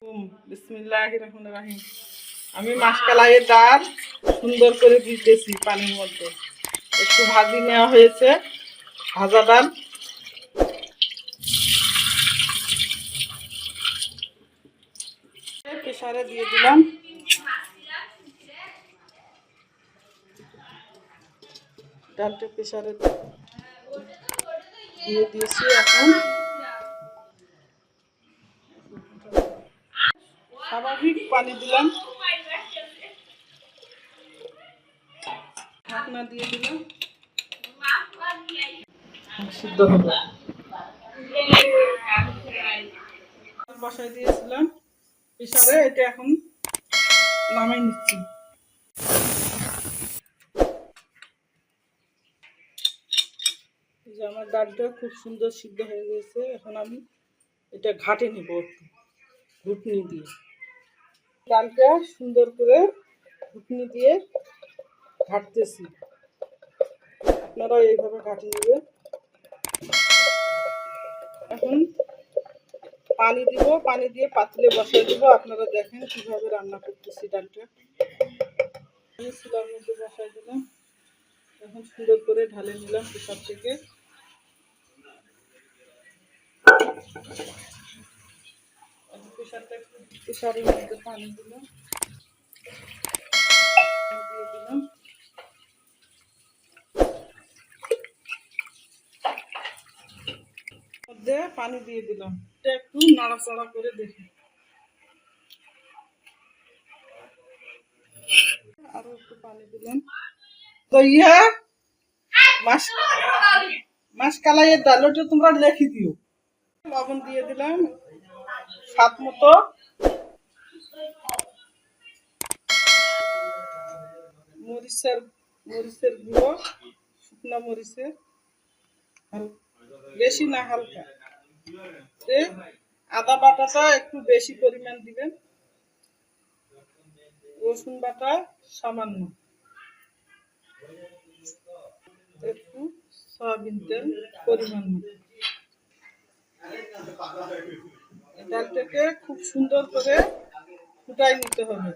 বিসমিল্লাহির রহমানির রহিম। আমি মাসকালাইয়ের ডাল সুন্দর করে দিতেছি পানির মধ্যে। একটু ভাজি নেওয়া হয়েছে, ভাজা ডাল। প্রেসারে দিয়ে দিলাম। ডালটা প্রেসারে দিয়ে দিয়েছি। এখন স্বাভাবিক পানি দিলাম, ঢাকনা দিয়ে দিলাম, সিদ্ধ হবে। বসাই দিয়েছিলাম প্রেসারে, এটা এখন নামাই নিচ্ছি। যে আমার ডালটা খুব সুন্দর সিদ্ধ হয়ে গেছে। এখন আমি এটা ঘাটে নিব একটু ঘুটনি দিয়ে। ডালটা সুন্দর করে ঘুটনি দিয়ে ঘাটতেছি। আপনারা এইভাবে ঘাটে নেবেন। এখন পানি দিব, পানি দিয়ে পাতিলে বসাই দিব। আপনারা দেখেন কিভাবে রান্না করতেছি ডালটা। আমি চুলার মধ্যে বসাই দিলাম। এখন সুন্দর করে ঢালে নিলাম প্রেসার থেকে। প্রেসারের মধ্যে পানি দিলাম, দিয়ে দিলাম। মধ্যে পানি দিয়ে দিলাম। এটা একটু নাড়াচাড়া করে দেখি। আরো একটু পানি দিলাম। তো মাসকালাইয়ের ডালটা তোমরা লেখি দিও। লবণ দিয়ে দিলাম স্বাদ মতো। মরিচের গুঁড়ো, শুকনা মরিচের, বেশি না হালকা। আদা বাটাটা একটু বেশি পরিমাণ দিবেন, রসুন বাটা সামান্য, একটু সয়াবিন তেল পরিমাণ মতো। ডালটাকে খুব সুন্দর করে ফুটাই নিতে হবে।